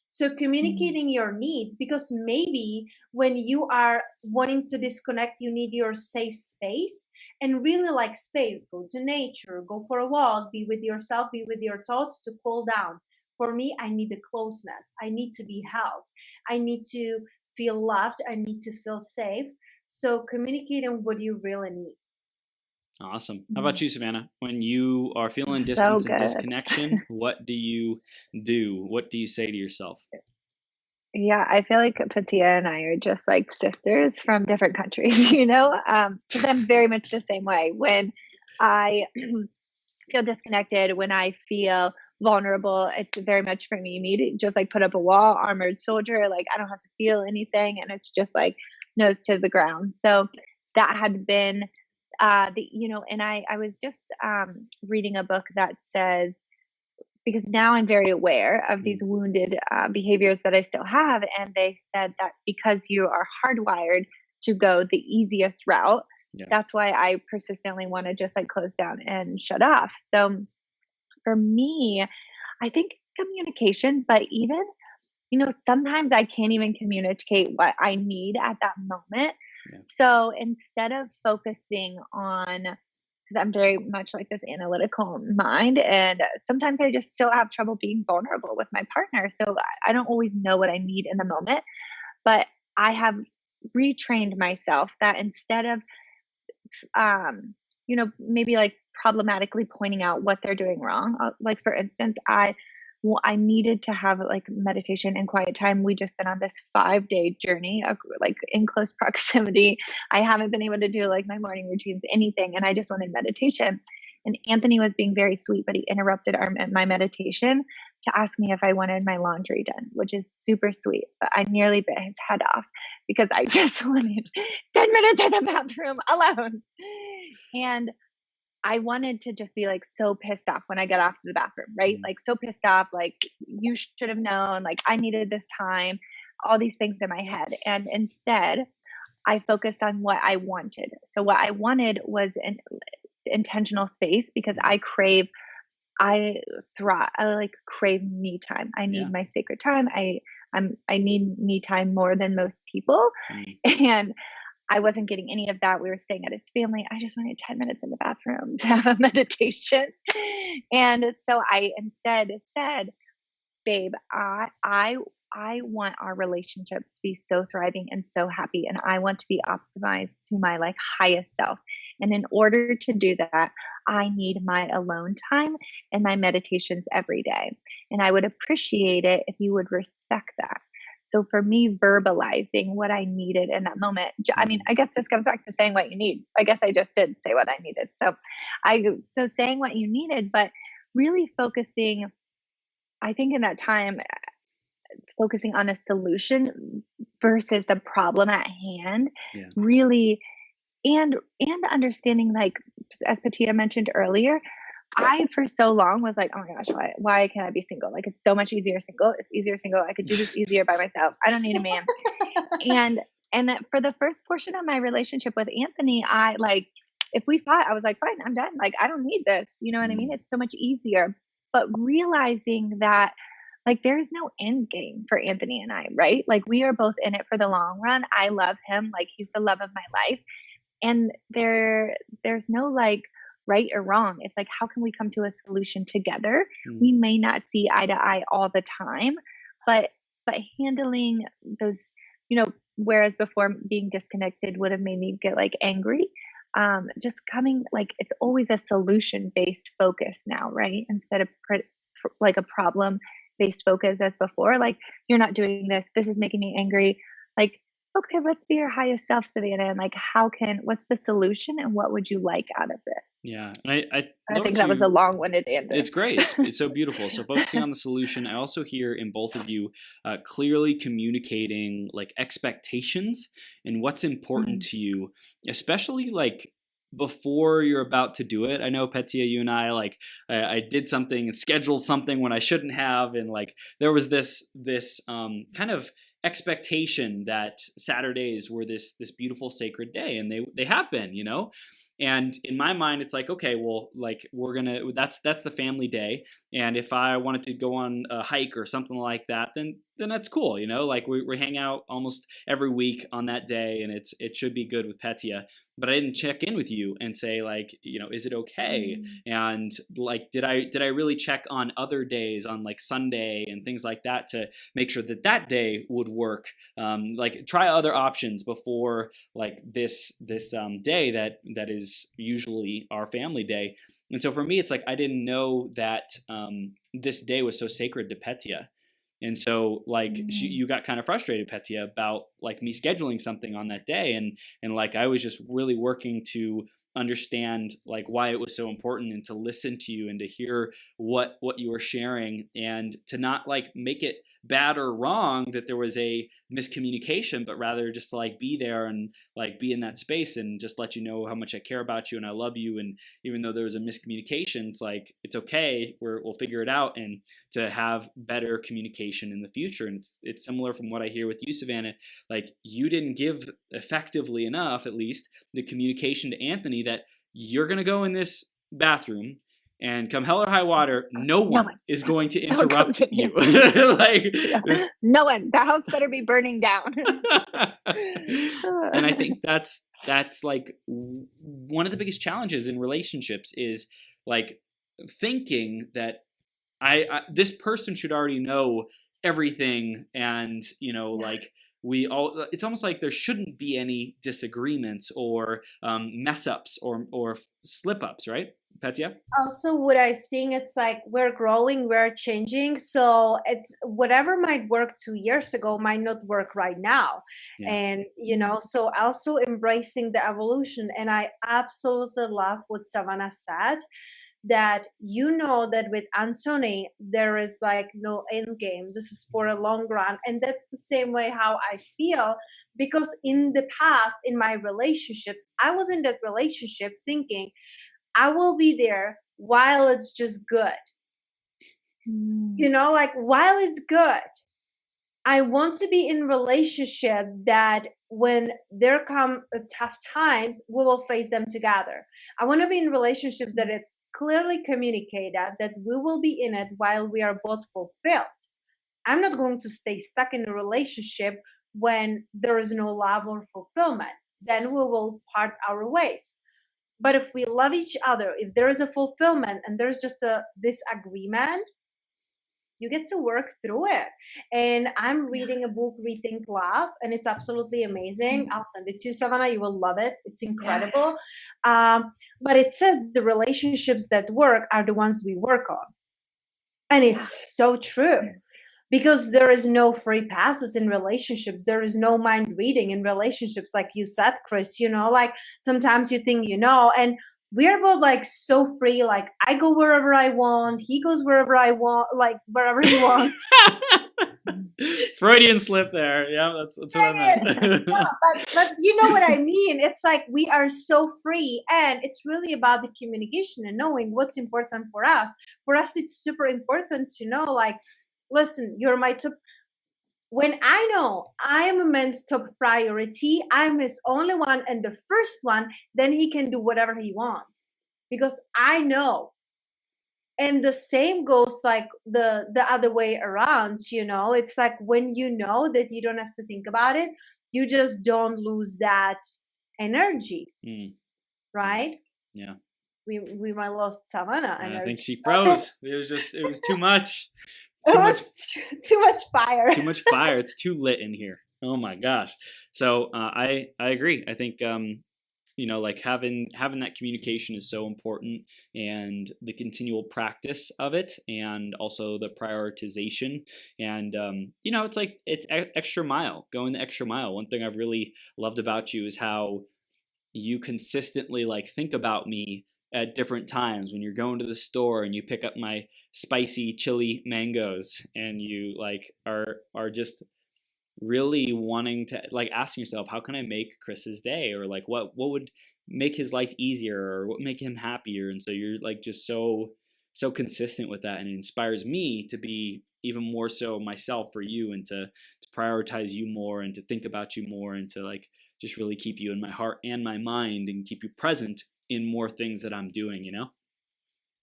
So communicating your needs, because maybe when you are wanting to disconnect, you need your safe space and really like space. Go to nature, go for a walk, be with yourself, be with your thoughts to cool down. For me, I need the closeness. I need to be held. I need to feel loved. I need to feel safe. So communicating what you really need. Awesome. How about you, Savannah? When you are feeling So distance and good. disconnection, what do you do? What do you say to yourself? Yeah, I feel like Petia and I are just like sisters from different countries, you know? Because I'm very much the same way. When I feel disconnected, when I feel vulnerable, it's very much for me to just like put up a wall, armored soldier. Like I don't have to feel anything, and it's just like nose to the ground. So that had been and I was just reading a book that says, because now I'm very aware of these wounded behaviors that I still have. And they said that because you are hardwired to go the easiest route, Yeah. that's why I persistently want to just like close down and shut off. So for me, I think communication, but even, sometimes I can't even communicate what I need at that moment. Yeah. So instead of focusing on, because I'm very much like this analytical mind, and sometimes I just still have trouble being vulnerable with my partner. So I don't always know what I need in the moment, but I have retrained myself that instead of, maybe like problematically pointing out what they're doing wrong. Like for instance, I needed to have like meditation and quiet time. We just been on this 5-day journey of like in close proximity. I haven't been able to do like my morning routines, anything, and I just wanted meditation. And Anthony was being very sweet, but he interrupted my meditation to ask me if I wanted my laundry done, which is super sweet. But I nearly bit his head off because I just wanted 10 minutes in the bathroom alone. And I wanted to just be like so pissed off when I got off to the bathroom, right? Like so pissed off, like you should have known, like I needed this time, all these things in my head. And instead, I focused on what I wanted. So what I wanted was an intentional space because I like crave me time. I need Yeah. my sacred time. I need me time more than most people. Mm. And I wasn't getting any of that. We were staying at his family. I just wanted 10 minutes in the bathroom to have a meditation. And so I instead said, babe, I want our relationship to be so thriving and so happy. And I want to be optimized to my like highest self. And in order to do that, I need my alone time and my meditations every day. And I would appreciate it if you would respect that. So for me, verbalizing what I needed in that moment, I mean, I guess this comes back to saying what you need. I guess I just did say what I needed. So saying what you needed, but really focusing, I think in that time, focusing on a solution versus the problem at hand, Yeah. really, and understanding, like, as Petia mentioned earlier, I for so long was like, oh my gosh, why can't I be single? Like, it's so much easier single. It's easier single. I could do this easier by myself. I don't need a man. And that for the first portion of my relationship with Anthony, I like, if we fought, I was like, fine, I'm done. Like, I don't need this. You know what I mean? It's so much easier. But realizing that, like, there is no end game for Anthony and I, right? Like, we are both in it for the long run. I love him. Like, he's the love of my life. And there's no like right or wrong. It's like, how can we come to a solution together? We may not see eye to eye all the time, but handling those, whereas before being disconnected would have made me get like angry. Just coming, like, it's always a solution based focus now, right? Instead of like a problem based focus as before. Like, you're not doing this. This is making me angry. Like, okay, let's be your highest self, Savannah. And like, what's the solution and what would you like out of this? Yeah. And I think that was a long-winded answer. It's great. It's so beautiful. So focusing on the solution, I also hear in both of you clearly communicating like expectations and what's important to you, especially like before you're about to do it. I know, Petia, you and I, like, I did something and scheduled something when I shouldn't have, and like there was this kind of expectation that Saturdays were this beautiful sacred day, and they have been, And in my mind, it's like, okay, well, like that's the family day, and if I wanted to go on a hike or something like that, then that's cool, Like we hang out almost every week on that day, and it should be good with Petia. But I didn't check in with you and say, like, is it okay? And like, did I really check on other days, on like Sunday and things like that, to make sure that day would work? Like, try other options before like this day that is usually our family day. And so for me, it's like I didn't know that this day was so sacred to Petia. And so like you got kind of frustrated, Petia, about like me scheduling something on that day, and like I was just really working to understand like why it was so important, and to listen to you and to hear what you were sharing, and to not like make it bad or wrong that there was a miscommunication, but rather just to like be there and like be in that space and just let you know how much I care about you and I love you. And even though there was a miscommunication, it's like, it's okay, we'll figure it out, and to have better communication in the future. And it's similar from what I hear with you, Savannah. Like, you didn't give effectively enough, at least, the communication to Anthony that you're going to go in this bathroom, and come hell or high water, no one is going to interrupt you. Like, no one. The house better be burning down. And I think that's like one of the biggest challenges in relationships, is like thinking that I this person should already know everything, and like it's almost like there shouldn't be any disagreements or mess ups or slip ups, right, Petia? Also, what I think, it's like we're growing, we're changing. So it's whatever might work 2 years ago might not work right now. Yeah. And, so also embracing the evolution. And I absolutely love what Savannah said, that that with Anthony, there is like no end game. This is for a long run. And that's the same way how I feel, because in the past, in my relationships, I was in that relationship thinking, I will be there while it's just good. Like while it's good. I want to be in relationship that when there come tough times, we will face them together. I want to be in relationships that it's clearly communicated that we will be in it while we are both fulfilled. I'm not going to stay stuck in a relationship when there is no love or fulfillment. Then we will part our ways. But if we love each other, if there is a fulfillment and there's just a disagreement, you get to work through it. And I'm reading a book, Rethink Love, and it's absolutely amazing. I'll send it to you, Savannah. You will love it. It's incredible. But it says the relationships that work are the ones we work on. And it's so true. Because there is no free passes in relationships. There is no mind reading in relationships, like you said, Chris. Like sometimes you think and we're both like so free. Like I go wherever I want, he goes wherever I want, like wherever he wants. Freudian slip there. Yeah, that's what I meant. No, but you know what I mean. It's like we are so free, and it's really about the communication and knowing what's important for us. For us, it's super important to know, like, listen, you're my top. When I know I am a man's top priority, I'm his only one and the first one, then he can do whatever he wants because I know. And the same goes like the other way around, it's like when you know that you don't have to think about it, you just don't lose that energy. Right? Yeah. We might lost Savannah. I think she froze. It was too much. Too much fire. Too much fire. It's too lit in here. Oh my gosh. So I agree. I think like having that communication is so important, and the continual practice of it, and also the prioritization, and it's extra mile, going the extra mile. One thing I've really loved about you is how you consistently like think about me at different times when you're going to the store and you pick up my spicy chili mangoes, and you like are just really wanting to like asking yourself, how can I make Chris's day, or like what would make his life easier, or what make him happier. And so you're like just so consistent with that, and it inspires me to be even more so myself for you, and to prioritize you more, and to think about you more, and to like just really keep you in my heart and my mind, and keep you present in more things that I'm doing,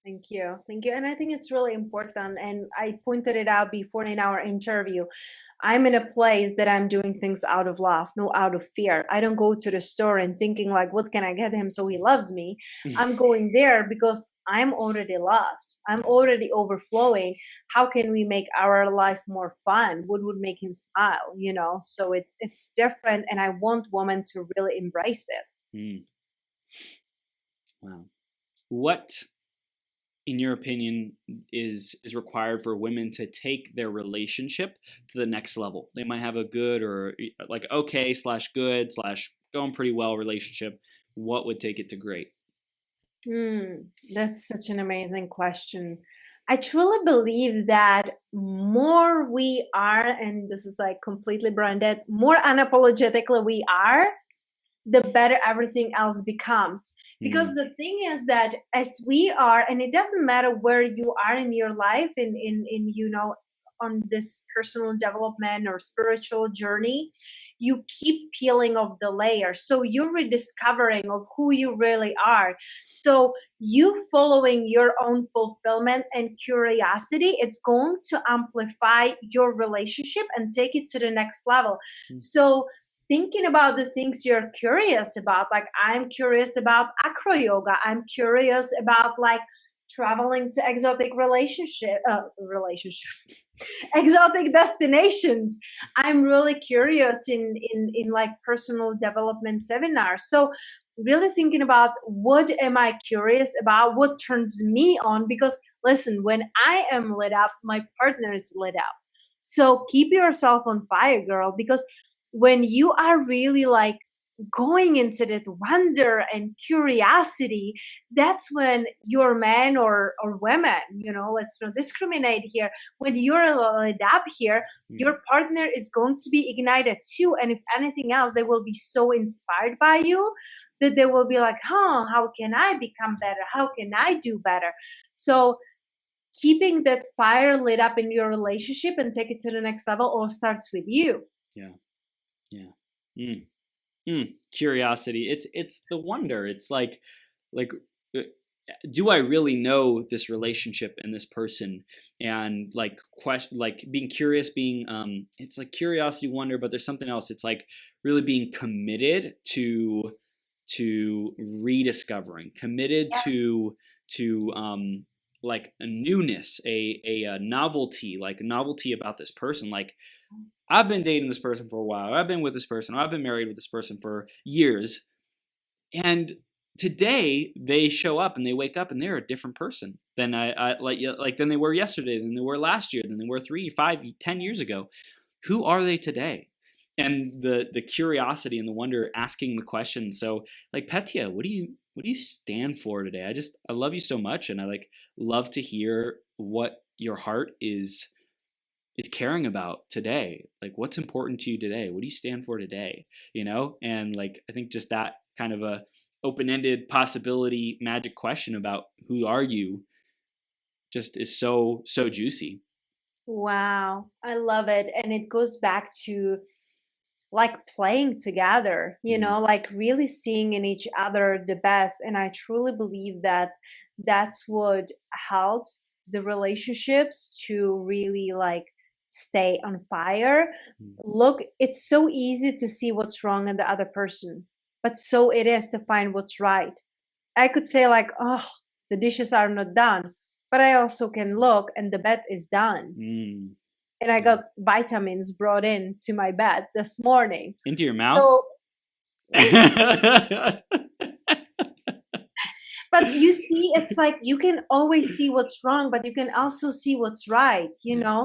Thank you. And I think it's really important. And I pointed it out before in our interview. I'm in a place that I'm doing things out of love, no out of fear. I don't go to the store and thinking like, what can I get him so he loves me? I'm going there because I'm already loved. I'm already overflowing. How can we make our life more fun? What would make him smile? So it's different. And I want women to really embrace it. Wow. What, in your opinion, is required for women to take their relationship to the next level? They might have a good or like okay / good / going pretty well relationship. What would take it to great? That's such an amazing question. I truly believe that more we are, and this is like completely branded, more unapologetically we are, the better everything else becomes. Because the thing is that as we are, and it doesn't matter where you are in your life, in on this personal development or spiritual journey, you keep peeling off the layers. So you're rediscovering of who you really are. So you following your own fulfillment and curiosity, it's going to amplify your relationship and take it to the next level. So thinking about the things you're curious about, like I'm curious about acro yoga, I'm curious about like traveling to exotic relationships, exotic destinations. I'm really curious in like personal development seminars. So really thinking about what am I curious about, what turns me on, because listen, when I am lit up, my partner is lit up. So keep yourself on fire, girl, because when you are really like going into that wonder and curiosity, that's when your man or women, let's not discriminate here. When you're lit up here, your partner is going to be ignited too. And if anything else, they will be so inspired by you that they will be like, how can I become better? How can I do better? So keeping that fire lit up in your relationship and take it to the next level all starts with you. Curiosity. It's the wonder. It's like do I really know this relationship and this person? And like like being curious, being it's like curiosity, wonder, but there's something else. It's like really being committed to rediscovering, committed to like a newness, a novelty, like a novelty about this person. Like I've been dating this person for a while, I've been with this person, or I've been married with this person for years, and today they show up and they wake up and they're a different person than I like than they were yesterday, than they were last year, than they were 3, 5, 10 years ago. Who are they today? And the curiosity and the wonder, asking the questions. So like, Petia, what do you stand for today? I love you so much, and I like love to hear what your heart is caring about today. Like, what's important to you today? What do you stand for today? You know? And like, I think just that kind of a open-ended possibility magic question about who are you just is so juicy. Wow, I love it. And it goes back to like playing together, like really seeing in each other the best. And I truly believe that that's what helps the relationships to really like stay on fire. Look, it's so easy to see what's wrong in the other person, but so it is to find what's right. I could say like, oh, the dishes are not done, but I also can look and the bed is done. And I got vitamins brought in to my bed this morning. Into your mouth? So, but you see, it's like you can always see what's wrong, but you can also see what's right,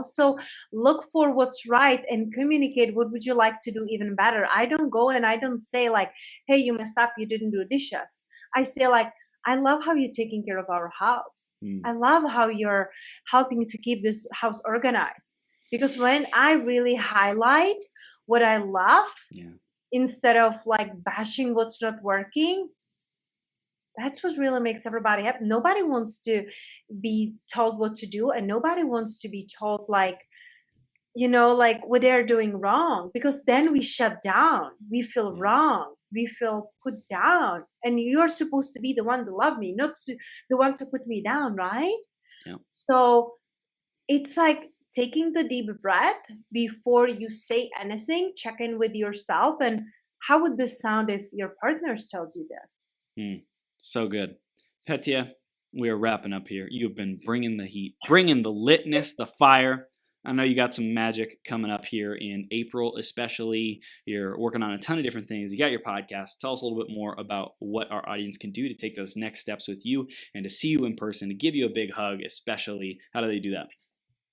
So look for what's right and communicate. What would you like to do even better? I don't go and I don't say like, hey, you messed up, you didn't do dishes. I say like, I love how you're taking care of our house. I love how you're helping to keep this house organized. Because when I really highlight what I love, instead of like bashing what's not working, that's what really makes everybody happy. Nobody wants to be told what to do, and nobody wants to be told like, like what they're doing wrong, because then we shut down. We feel wrong. We feel put down. And you're supposed to be the one to love me, not the one to put me down, right? Yeah. So it's like taking the deep breath before you say anything. Check in with yourself. And how would this sound if your partner tells you this? So good. Petia, we are wrapping up here. You've been bringing the heat, bringing the litness, the fire. I know you got some magic coming up here in April, especially. You're working on a ton of different things. You got your podcast. Tell us a little bit more about what our audience can do to take those next steps with you and to see you in person, to give you a big hug, especially. How do they do that?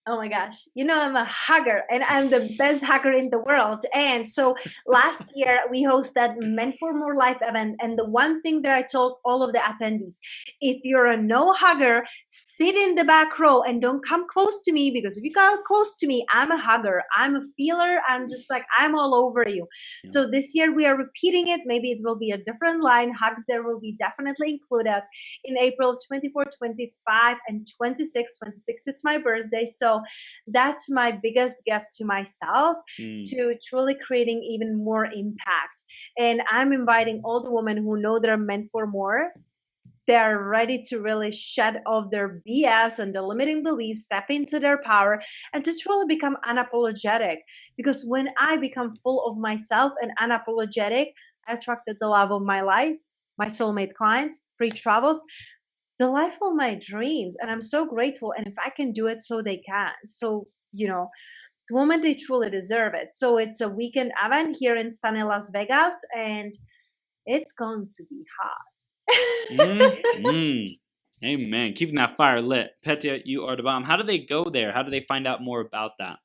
Oh my gosh, I'm a hugger and I'm the best hugger in the world. And so last year we hosted Men for More Life event. And the one thing that I told all of the attendees, if you're a no hugger, sit in the back row and don't come close to me, because if you come close to me, I'm a hugger. I'm a feeler. I'm just like, I'm all over you. Yeah. So this year we are repeating it. Maybe it will be a different line. Hugs there will be definitely included in April 24, 25, and 26. 26, it's my birthday. So that's my biggest gift to myself, to truly creating even more impact. And I'm inviting all the women who know they're meant for more. They're ready to really shed off their BS and the limiting beliefs, step into their power, and to truly become unapologetic. Because when I become full of myself and unapologetic, I attracted the love of my life, my soulmate clients, free travels, the life of my dreams. And I'm so grateful. And if I can do it, so they can. So, the women, they truly deserve it. So it's a weekend event here in sunny Las Vegas, and it's going to be hot. Amen. Keeping that fire lit. Petia, you are the bomb. How do they go there? How do they find out more about that?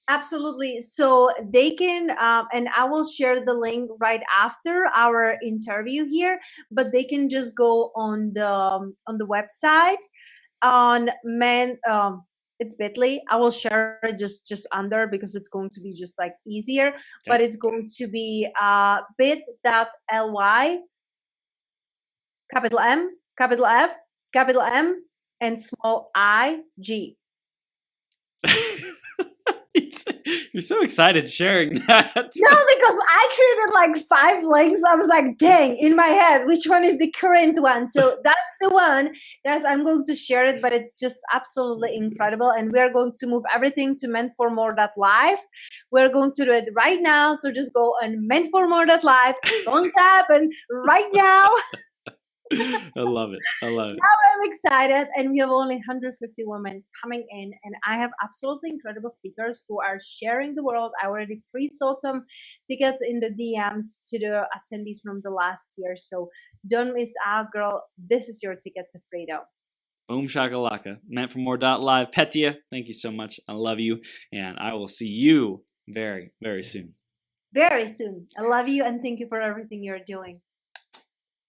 Absolutely. So they can, and I will share the link right after our interview here, but they can just go on the website on men. It's bit.ly. I will share it just under, because it's going to be just like easier, okay. But it's going to be bit.ly, capital M, capital F, capital M, and small I, G. You're so excited sharing that. No, because I created like 5 links. I was like, dang, in my head, which one is the current one? So that's the one. Guys, I'm going to share it, but it's just absolutely incredible. And we are going to move everything to meantformore.live. We're going to do it right now. So just go on meantformore.live, go on tap, and right now. I love it. I love it. Now I'm excited, and we have only 150 women coming in, and I have absolutely incredible speakers who are sharing the world. I already pre-sold some tickets in the DMs to the attendees from the last year, so don't miss out, girl. This is your ticket to freedom. Boom shakalaka. Meantformore.live. Petia, thank you so much. I love you, and I will see you very, very soon. Very soon. I love you, and thank you for everything you're doing.